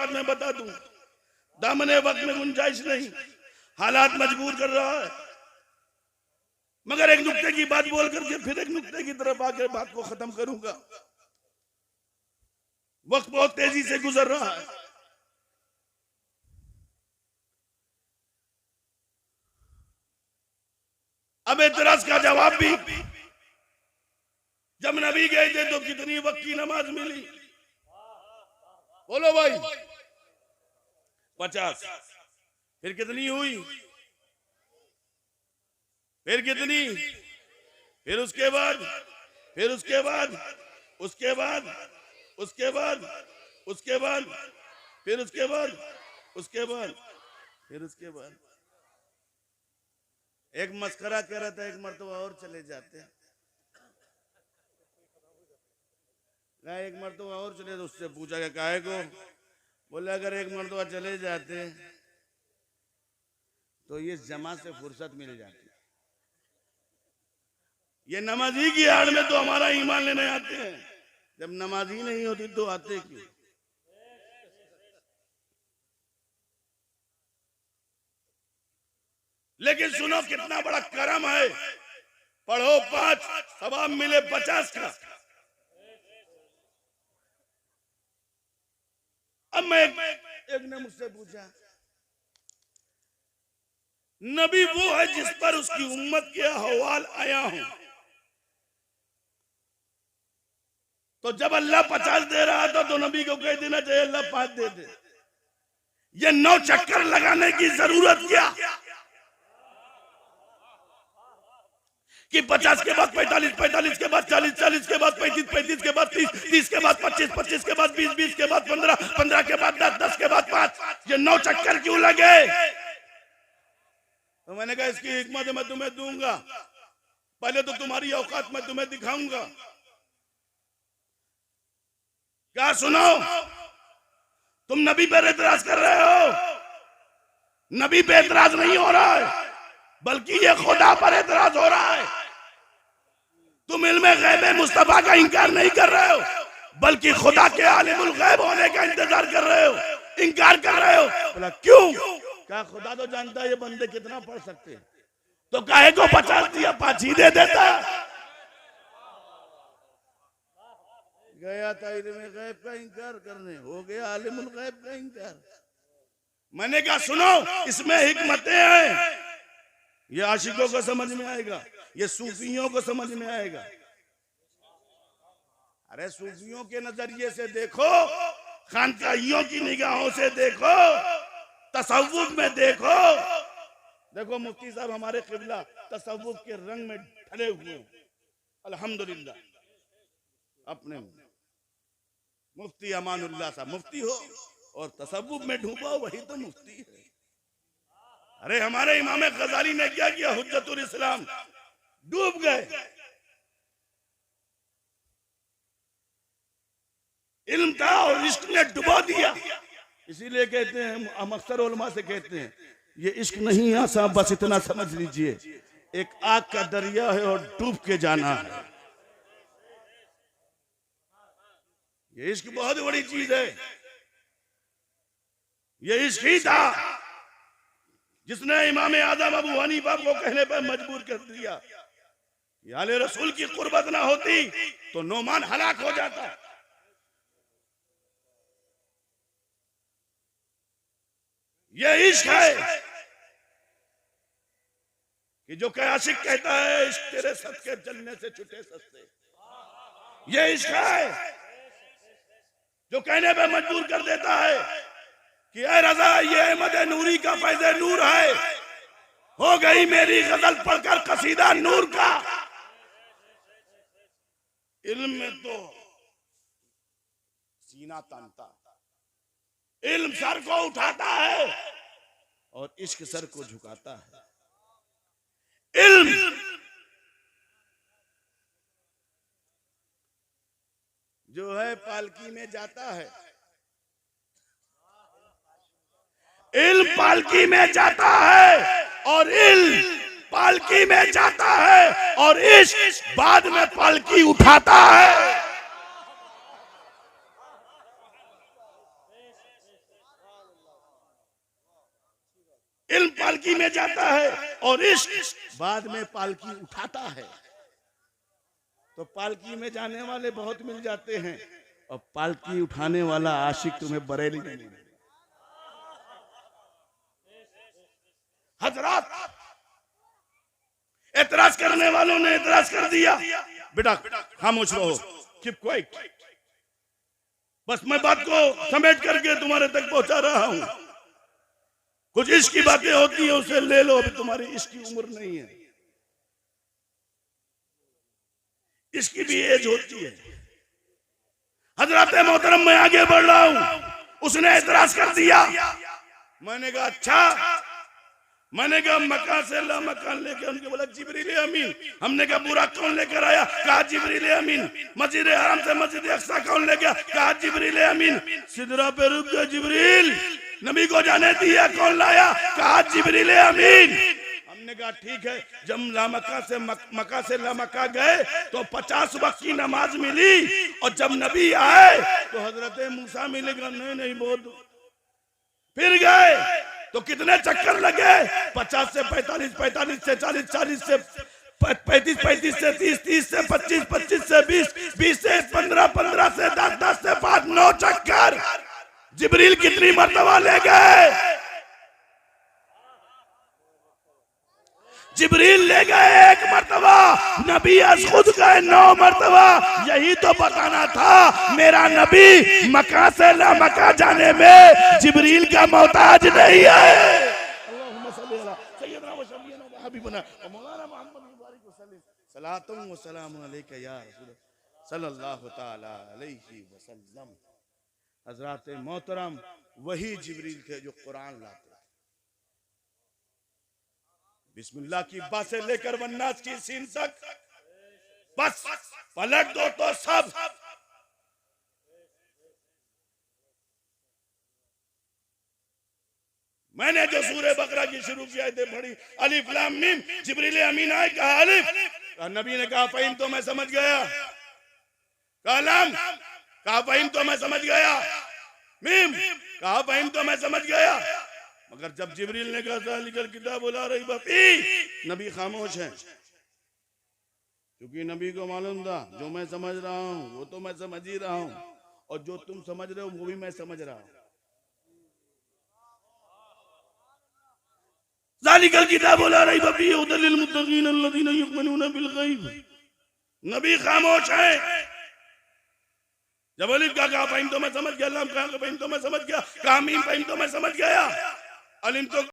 बात मैं बता दूं, दामने वक्त में गुंजाइश नहीं, हालात मजबूर कर रहा है। मगर एक नुक्ते की बात बोल करके फिर एक नुक्ते की तरफ आकर बात को खत्म करूंगा। वक्त बहुत तेजी से गुजर रहा है। अब एतराज का जवाब भी, जब नबी गए थे तो कितनी वक्त की नमाज मिली? बोलो भाई, 50। फिर कितनी हुई? फिर कितनी? फिर उसके बाद, फिर उसके बाद, उसके बाद, उसके बाद, उसके बाद, फिर उसके बाद, उसके बाद, फिर उसके बाद। एक मस्करा कह रहा था, एक मर्तबा और चले जाते, एक मर्तबा और चले तो उससे पूछा कि काहे को? बोले अगर एक मर्तबा चले जाते तो ये जमा से फुर्सत मिल जाती। ये नमाजी की आड़ में तो हमारा ईमान लेने आते हैं, जब नमाजी नहीं होती तो आते क्यों? लेकिन सुनो कितना बड़ा करम है, पढ़ो 5 सवाब मिले 50 का। अब मैं एक ने मुझसे पूछा, नबी वो है जिस पर उसकी उम्मत के अहवाल आया हूं, तो जब अल्लाह 50 दे रहा था तो नबी को कह देना चाहिए अल्लाह 5 दे दे। ये 9 चक्कर लगाने की जरूरत क्या कि 50 के बाद 45, 45 के बाद 40, 40 के बाद 35, 35 के बाद 30, 30 के बाद 25, 25 के बाद 20, 20 के बाद 15, 15 के बाद 10, 10 के बाद 5। ये 9 चक्कर क्यों लगे? तो मैंने कहा इसकी हिकमत मैं तुम्हें दूंगा, पहले तो तुम्हारी औकात मैं तुम्हें दिखाऊंगा। क्या सुनो, तुम नबी पर एतराज कर रहे हो। नबी पे एतराज नहीं हो रहा है, बल्कि ये खुदा पर एतराज हो रहा है। तुम इल्मे गैब मुस्तफा का इंकार नहीं कर रहे हो, बल्कि खुदा के आलिमुल गैब होने का इंतजार कर रहे हो, इंकार कर रहे हो। बोला क्यों? क्या खुदा तो जानता है ये बंदे कितना पढ़ सकते हैं, तो काहे को 50 दिया? 5 ही दे देता। गया था इल्मे गैब का इंकार करने, हो गया आलिमुल गैब का इंकार। मैंने कहा सुनो, इसमें हिकमतें हैं, ये आशिकों को समझ में आएगा, ये सूफियों को समझ में आएगा। अरे सूफियों के नजरिए से देखो, खानकाहियों की निगाहों से देखो, तसव्वुफ में देखो। देखो मुफ्ती साहब हमारे किबला तसव्वुफ के रंग में ढले हुए हैं, अल्हम्दुलिल्लाह। अपने मुफ्ती अमानुल्लाह साहब मुफ्ती हो और तसव्वुफ में डूबा, वही तो मुफ्ती है। अरे हमारे इमाम गजाली ने क्या किया? हुज्जतुल इस्लाम, डूब गए। इल्म था और इश्क ने डुबा दिया। इसीलिए कहते हैं, हम अक्सर उलमा से कहते हैं, ये इश्क नहीं आसान, बस इतना समझ लीजिए, एक आग का दरिया है और डूब के जाना है। ये इश्क बहुत बड़ी चीज है। ये इश्क ही था जिसने इमाम आजम अबू हनीफा को कहने पर मजबूर कर दिया कि आले रसूल की कुर्बत ना होती तो नोमान हलाक हो जाता। ये इश्क है कि जो के आशिक कहता है इश्क तेरे सदके जलने से छुटे सस्ते। ये इश्क है जो कहने पे मजबूर कर देता है कि ऐ रज़ा ये अहमद नूरी का फैज़े नूर है, हो गई मेरी गजल पढ़कर कसीदा नूर का। इल्म में तो सीना तानता, इल्म सर को उठाता है और इश्क सर को झुकाता है। इल्म जो है पालकी में जाता है, इल्म पालकी में जाता है और इल्म पालकी में जाता है और इश्क बाद में पालकी उठाता है। इल्म पालकी में जाता है और इश्क बाद में पालकी उठाता है। तो पालकी में जाने वाले बहुत मिल जाते हैं और पालकी उठाने वाला आशिक तुम्हें बरेली में नहीं मिलेगा। हजरात, एतराज करने वालों ने एतराज कर दिया। बेटा खामोश रहो, कीप क्वाइट। बस मैं बात को समेट करके तुम्हारे तक पहुंचा रहा हूं। कुछ इश्क की बातें होती है, उसे ले लो, अभी तुम्हारी इश्क की उम्र नहीं है, इसकी भी एज होती है। हजरत मोहतरम, मैं आगे बढ़ रहा हूं। उसने एतराज कर दिया। मैंने कहा अच्छा। मैंने कहा मकान से ला मकान लेके, उनके बोला जिब्रील अमीन। हमने कहा बुरा कौन लेकर आया? कहा जिब्रील अमीन। मस्जिद हराम से मस्जिद अक्सा कौन ले गया? कहा जिब्रील अमीन। सिदरा पे रुक गया जिब्रील, नबी को जाने दिया कौन लाया? कहा जिब्रील अमीन। हमने कहा ठीक है। जब मक्का से लामक्का गए तो 50 वक्त की नमाज मिली, और जब नबी आए तो हजरत मूसा मिलेगा, नहीं बहुत। फिर गए तो कितने चक्कर लगे? 50 से 45, 45 से 40, 40 से 35, 35 से 30, 30 से 25, 25 से 20, 20 से 15, 15 से 10, 10 से 5, 9 चक्कर। जिब्रील कितनी मर्तबा ले गए? जिब्रील ले गए 1 मर्तबा, नबी खुद गए 9 मर्तबा। यही तो बताना था, मेरा नबी मक्का से लामक्का जाने में जिब्रील का मोहताज नहीं है। अल्लाहुम्मा सल्ली अला सय्यदना व शफीना व हबीबना व मौलाना मुहम्मद मुबारक वसल्लम सलातुन व सलामुन अलैका या रसूल सल्लल्लाहु तआला अलैहि वसल्लम। हजरत मोहतरम, वही जिब्रील थे जो कुरान लाते। बिस्मिल्लाह की बा से लेकर वन्नास की सीन तक, बस पलट दो तो सब। मैंने जो सूरह बकरा की शुरू किया थे पढ़ी, अलिफ लाम मीम, जिब्रील अमीन आए, कहा अलिफ, कहा नबी ने कहा फहीम तो मैं समझ गया। कहा लाम, कहा फहीम तो मैं समझ गया। मीम, कहा फहीम तो मैं समझ गया। मगर जब जिब्रील ने कहा ज़ालिकल किताबु ला रैब फीह, नबी खामोश है, क्योंकि नबी को मालूम था जो मैं समझ रहा हूं वो तो मैं समझ ही रहा हूं, और जो तुम समझ रहे हो वो भी मैं समझ रहा हूं। ज़ालिकल किताबु ला रैब फीह हुदल लिल मुत्तकीन अल्लज़ीना युमिनूना बिल गैब। नबी खामोश है। जब अलिफ का कहा फहीम तो मैं समझ गया, लाम का फहीम तो मैं समझ गया, कहा मीम फहीम तो मैं समझ गया, अलिम तो